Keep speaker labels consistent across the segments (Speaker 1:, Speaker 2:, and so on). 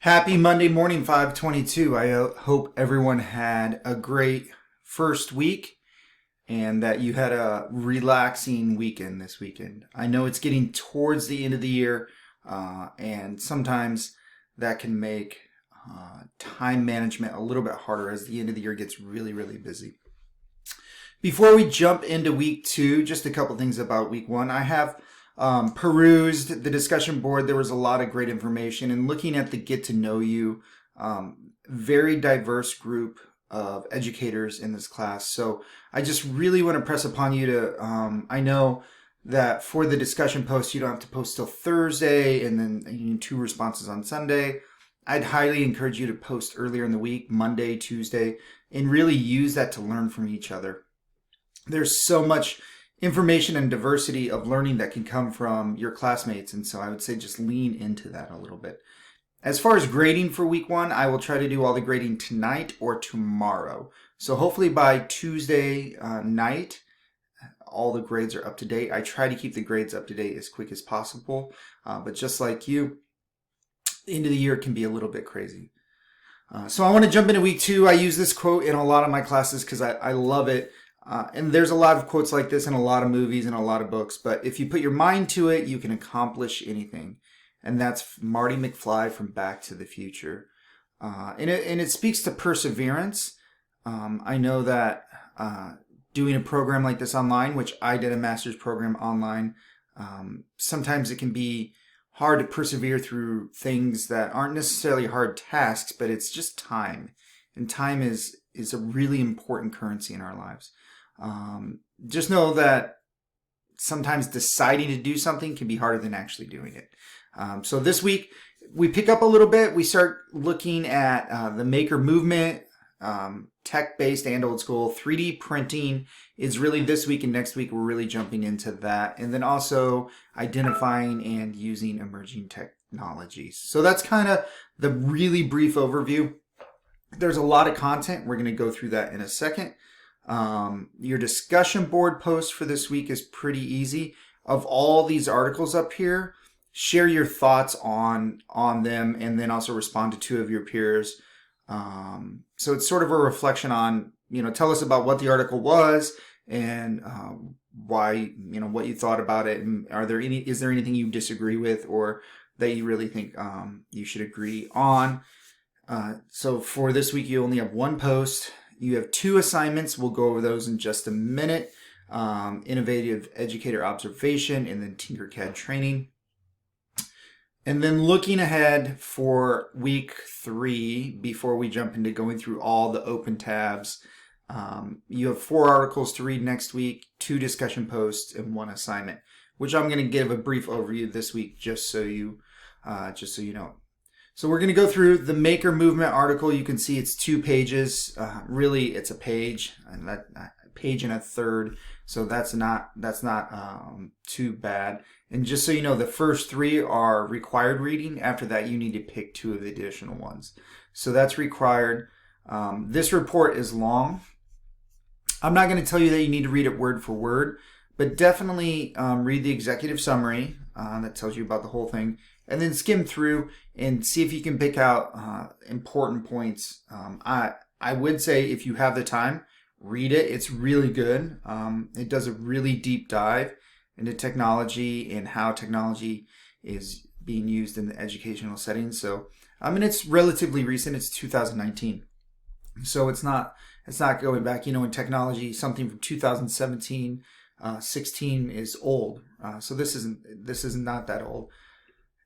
Speaker 1: Happy Monday morning, 522. I hope everyone had a great first week and that you had a relaxing weekend this weekend. I know it's getting towards the end of the year, and sometimes that can make time management a little bit harder as the end of the year gets really, really busy. Before we jump into week two, just a couple things about week one. I have perused the discussion board. There was a lot of great information, and looking at the get to know you, very diverse group of educators in this class. So I just really want to press upon you to, I know that for the discussion post, you don't have to post till Thursday and then you need 2 responses on Sunday. I'd highly encourage you to post earlier in the week, Monday, Tuesday, and really use that to learn from each other. There's so much information and diversity of learning that can come from your classmates, and so I would say just lean into that a little bit. As far as grading for week one, I will try to do all the grading tonight or tomorrow. So hopefully by Tuesday night, all the grades are up to date. I try to keep the grades up to date as quick as possible, but just like you, the end of the year can be a little bit crazy. So I want to jump into week two. I use this quote in a lot of my classes because I love it. And there's a lot of quotes like this in a lot of movies and a lot of books, but if you put your mind to it, you can accomplish anything. And that's Marty McFly from Back to the Future. And it speaks to perseverance. I know that doing a program like this online, which I did a master's program online, sometimes it can be hard to persevere through things that aren't necessarily hard tasks, but it's just time. And time is a really important currency in our lives. Just know that sometimes deciding to do something can be harder than actually doing it. So this week we pick up a little bit. We start looking at the maker movement, tech-based and old school. 3D printing is really this week, and next week we're really jumping into that. And then also identifying and using emerging technologies. So that's kind of the really brief overview. There's a lot of content. We're going to go through that in a second. Your discussion board post for this week is pretty easy. Of all these articles up here, share your thoughts on them and then also respond to 2 of your peers. So it's sort of a reflection on, tell us about what the article was and why, what you thought about it. And is there anything you disagree with or that you really think you should agree on? So for this week, you only have 1 post. You have 2 assignments. We'll go over those in just a minute. Innovative educator observation and then Tinkercad training. And then looking ahead for week 3, before we jump into going through all the open tabs, you have 4 articles to read next week, 2 discussion posts, and 1 assignment, which I'm going to give a brief overview this week just so you know. So we're going to go through the Maker Movement article. You can see it's 2 pages. Really, it's a page, and that page and a third. So that's not too bad. And just so you know, the first 3 are required reading. After that, you need to pick 2 of the additional ones. So that's required. This report is long. I'm not going to tell you that you need to read it word for word, but definitely read the executive summary that tells you about the whole thing. And then skim through and see if you can pick out important points. I would say if you have the time, read it. It's really good. It does a really deep dive into technology and how technology is being used in the educational setting. So, it's relatively recent. It's 2019. So it's not going back, in technology, something from 2017, 16 is old. So this is not that old.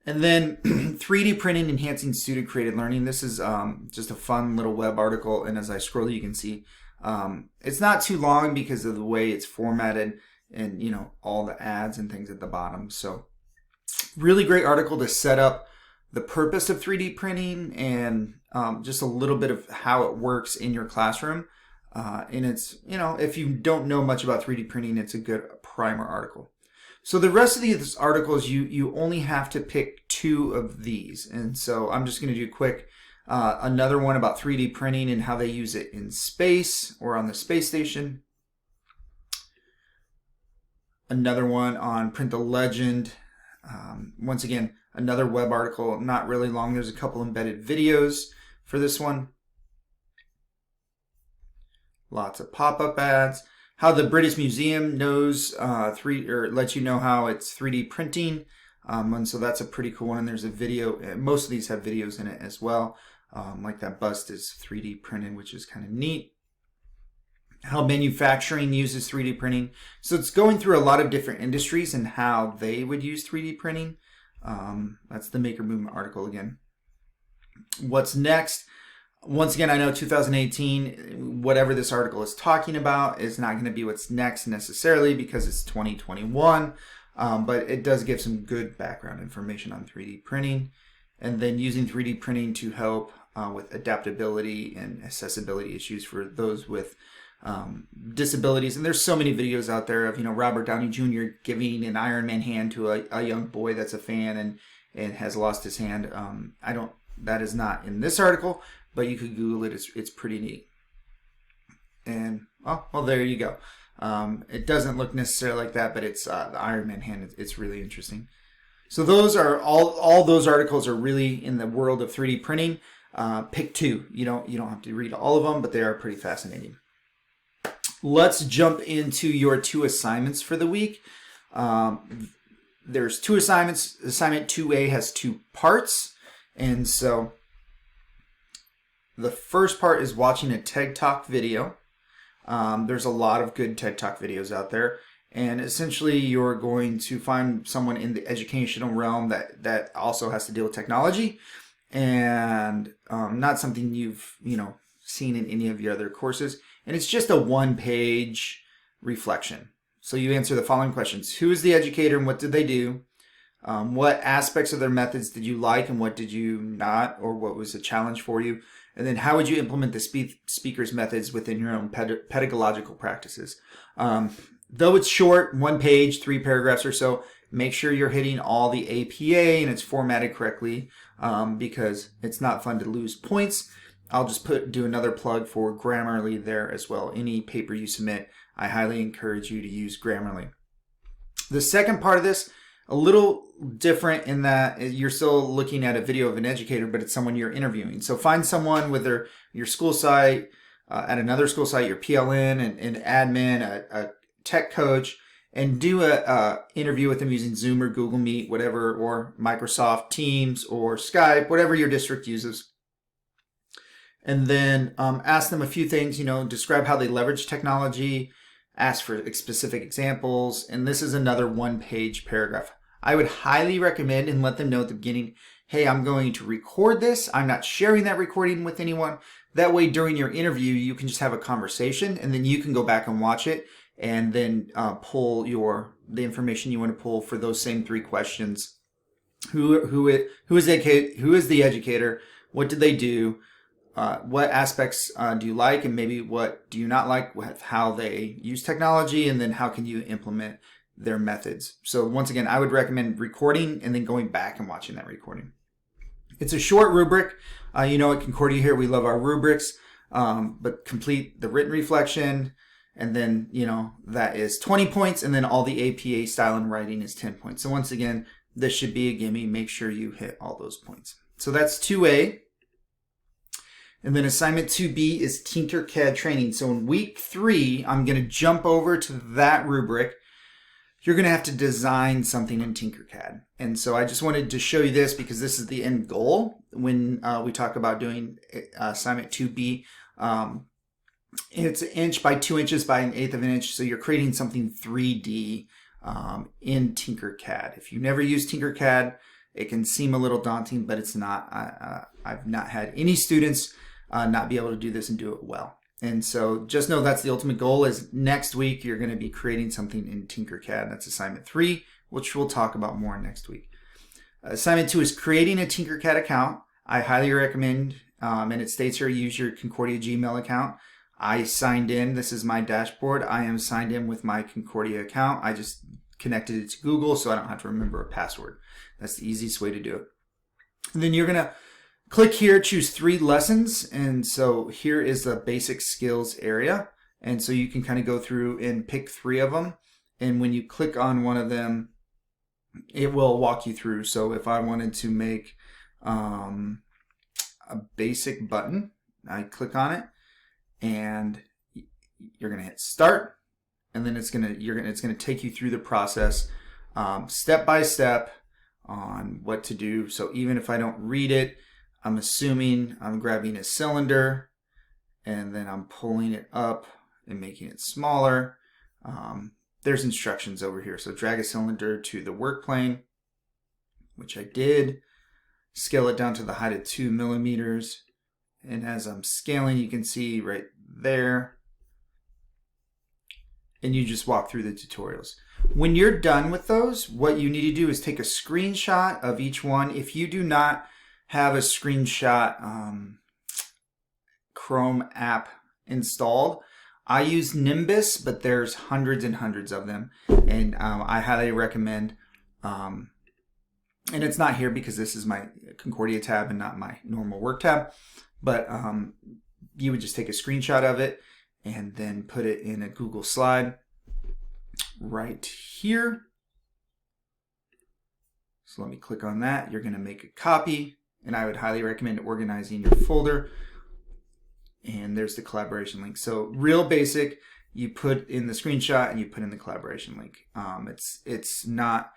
Speaker 1: And then 3D printing enhancing student created learning. This is just a fun little web article. And as I scroll, you can see it's not too long because of the way it's formatted and, all the ads and things at the bottom. So really great article to set up the purpose of 3D printing and just a little bit of how it works in your classroom. And it's, if you don't know much about 3D printing, it's a good primer article. So the rest of these articles, you only have to pick 2 of these. And so I'm just going to do quick. Another one about 3D printing and how they use it in space or on the space station. Another one on Print the Legend Once again, another web article, not really long. There's a couple embedded videos for this one. Lots of pop-up ads. How the British Museum knows lets you know how it's 3D printing. And so that's a pretty cool one. And there's a video. Most of these have videos in it as well. Like that bust is 3D printed, which is kind of neat. How manufacturing uses 3D printing. So it's going through a lot of different industries and how they would use 3D printing. That's the Maker Movement article again. What's next? Once again, I know 2018, whatever this article is talking about is not going to be what's next necessarily because it's 2021. But it does give some good background information on 3D printing. And then using 3D printing to help with adaptability and accessibility issues for those with disabilities. And there's so many videos out there of, Robert Downey Jr. giving an Iron Man hand to a young boy that's a fan and has lost his hand. That is not in this article, but you could Google it. It's pretty neat. And, well, there you go. It doesn't look necessarily like that, but it's the Iron Man hand. It's really interesting. So those are all those articles are really in the world of 3D printing. Pick two. You don't have to read all of them, but they are pretty fascinating. Let's jump into your 2 assignments for the week. There's 2 assignments. Assignment 2A has 2 parts. And so the first part is watching a TED Talk video. There's a lot of good TED Talk videos out there. And essentially you're going to find someone in the educational realm that also has to deal with technology and not something you've, seen in any of your other courses. And it's just a 1-page reflection. So you answer the following questions. Who is the educator and what did they do? What aspects of their methods did you like and what did you not, or what was a challenge for you? And then how would you implement the speaker's methods within your own pedagogical practices? Though it's short, 1 page, 3 paragraphs or so, make sure you're hitting all the APA and it's formatted correctly because it's not fun to lose points. I'll just do another plug for Grammarly there as well. Any paper you submit, I highly encourage you to use Grammarly. The second part of this, a little different in that you're still looking at a video of an educator, but it's someone you're interviewing. So find someone with your school site, at another school site, your PLN, an admin, a tech coach, and do a interview with them using Zoom or Google Meet, whatever, or Microsoft Teams or Skype, whatever your district uses. And then ask them a few things, describe how they leverage technology, ask for specific examples, and this is another 1-page paragraph. I would highly recommend and let them know at the beginning, hey, I'm going to record this. I'm not sharing that recording with anyone. That way, during your interview, you can just have a conversation, and then you can go back and watch it, and then pull the information you want to pull for those same 3 questions. Who is the educator? What did they do? What aspects do you like, and maybe what do you not like with how they use technology, and then how can you implement their methods? So once again, I would recommend recording and then going back and watching that recording. It's a short rubric. At Concordia here, we love our rubrics, but complete the written reflection, and then, that is 20 points, and then all the APA style and writing is 10 points. So once again, this should be a gimme. Make sure you hit all those points. So that's 2A. And then assignment 2B is Tinkercad training. So in week 3, I'm going to jump over to that rubric. You're going to have to design something in Tinkercad. And so I just wanted to show you this because this is the end goal when we talk about doing assignment 2B. It's 1 inch by 2 inches by 1/8 of an inch. So you're creating something 3D in Tinkercad. If you've never used Tinkercad, it can seem a little daunting, but it's not. I've not had any students not be able to do this and do it well. And so just know that's the ultimate goal is next week you're going to be creating something in Tinkercad. That's assignment 3, which we'll talk about more next week. Assignment 2 is creating a Tinkercad account. I highly recommend, and it states here, use your Concordia Gmail account. I signed in. This is my dashboard. I am signed in with my Concordia account. I just connected it to Google so I don't have to remember a password. That's the easiest way to do it. And then you're going to click here, choose 3 lessons. And so here is the basic skills area. And so you can kind of go through and pick 3 of them. And when you click on one of them, it will walk you through. So if I wanted to make a basic button, I click on it, and you're gonna hit start, and then it's gonna take you through the process step by step on what to do. So even if I don't read it, I'm assuming I'm grabbing a cylinder and then I'm pulling it up and making it smaller. There's instructions over here. So drag a cylinder to the work plane, which I did. Scale it down to the height of 2 millimeters. And as I'm scaling, you can see right there. And you just walk through the tutorials. When you're done with those, what you need to do is take a screenshot of each one. If you do not have a screenshot Chrome app installed, I use Nimbus, but there's hundreds and hundreds of them, and I highly recommend, and it's not here because this is my Concordia tab and not my normal work tab, but you would just take a screenshot of it and then put it in a Google slide right here. So let me click on that. You're going to make a copy, and I would highly recommend organizing your folder. And there's the collaboration link. So real basic, you put in the screenshot and you put in the collaboration link. It's not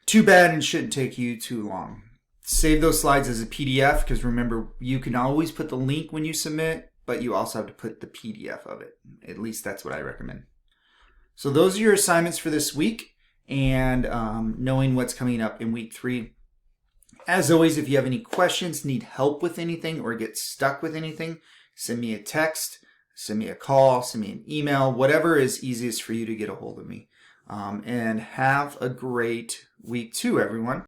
Speaker 1: too bad and shouldn't take you too long. Save those slides as a PDF, because remember, you can always put the link when you submit, but you also have to put the PDF of it. At least that's what I recommend. So those are your assignments for this week, and knowing what's coming up in week 3. As always, if you have any questions, need help with anything, or get stuck with anything, send me a text, send me a call, send me an email, whatever is easiest for you to get a hold of me. And have a great week too, everyone.